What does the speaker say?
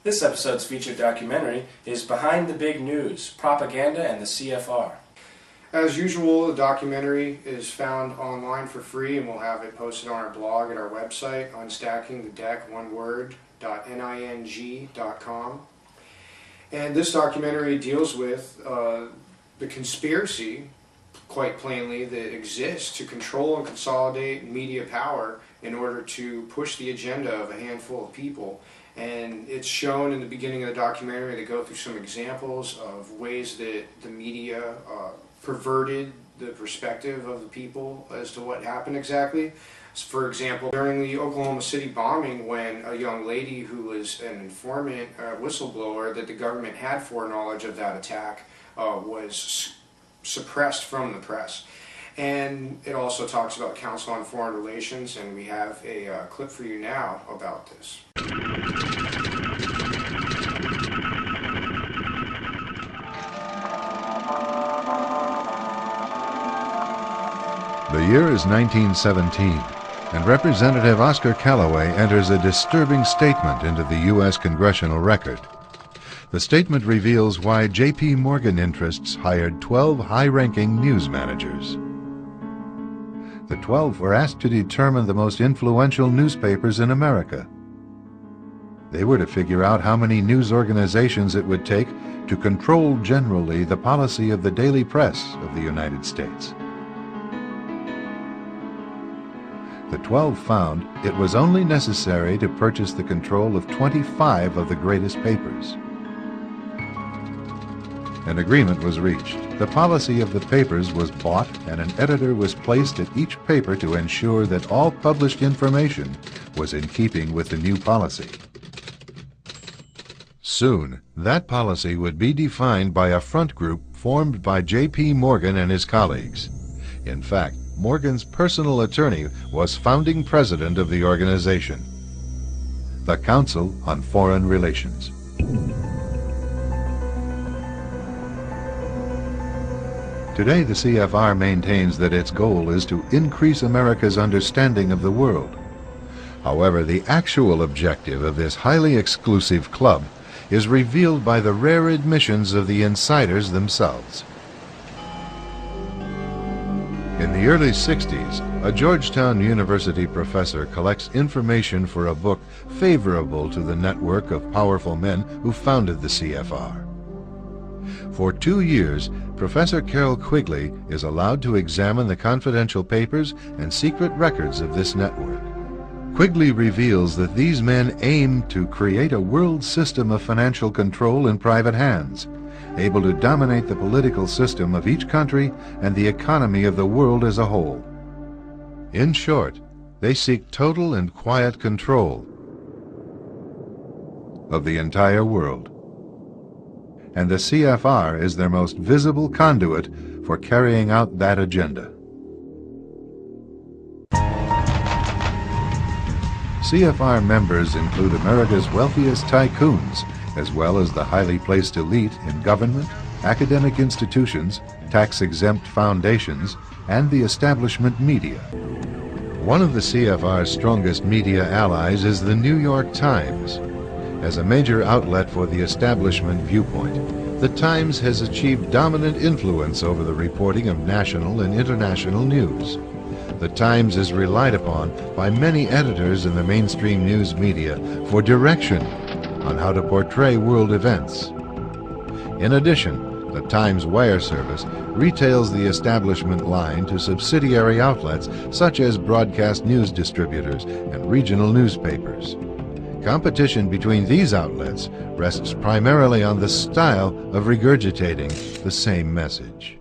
This episode's featured documentary is Behind the Big News, Propaganda and the CFR. As usual, the documentary is found online for free, and we'll have it posted on our blog at our website, unstackingthedeck.com. And this documentary deals with the conspiracy, quite plainly, that exists to control and consolidate media power in order to push the agenda of a handful of people. And it's shown in the beginning of the documentary. They go through some examples of ways that the media perverted the perspective of the people as to what happened exactly. For example, during the Oklahoma City bombing, when a young lady who was an informant, a whistleblower that the government had foreknowledge of that attack, was suppressed from the press. And it also talks about Council on Foreign Relations, and we have a clip for you now about this. The year is 1917, and Representative Oscar Callaway enters a disturbing statement into the U.S. Congressional Record. The statement reveals why J.P. Morgan interests hired 12 high-ranking news managers. The 12 were asked to determine the most influential newspapers in America. They were to figure out how many news organizations it would take to control generally the policy of the daily press of the United States. The 12 found it was only necessary to purchase the control of 25 of the greatest papers. An agreement was reached. The policy of the papers was bought, and an editor was placed at each paper to ensure that all published information was in keeping with the new policy. Soon, that policy would be defined by a front group formed by J.P. Morgan and his colleagues. In fact, Morgan's personal attorney was founding president of the organization, the Council on Foreign Relations. Today, the CFR maintains that its goal is to increase America's understanding of the world. However, the actual objective of this highly exclusive club is revealed by the rare admissions of the insiders themselves. In the early 60s, a Georgetown University professor collects information for a book favorable to the network of powerful men who founded the CFR. For 2 years, Professor Carroll Quigley is allowed to examine the confidential papers and secret records of this network. Quigley reveals that these men aim to create a world system of financial control in private hands, able to dominate the political system of each country and the economy of the world as a whole. In short, they seek total and quiet control of the entire world. And the CFR is their most visible conduit for carrying out that agenda. CFR members include America's wealthiest tycoons, as well as the highly placed elite in government, academic institutions, tax-exempt foundations, and the establishment media. One of the CFR's strongest media allies is the New York Times. As a major outlet for the establishment viewpoint, the Times has achieved dominant influence over the reporting of national and international news. The Times is relied upon by many editors in the mainstream news media for direction on how to portray world events. In addition, the Times wire service retails the establishment line to subsidiary outlets such as broadcast news distributors and regional newspapers. Competition between these outlets rests primarily on the style of regurgitating the same message.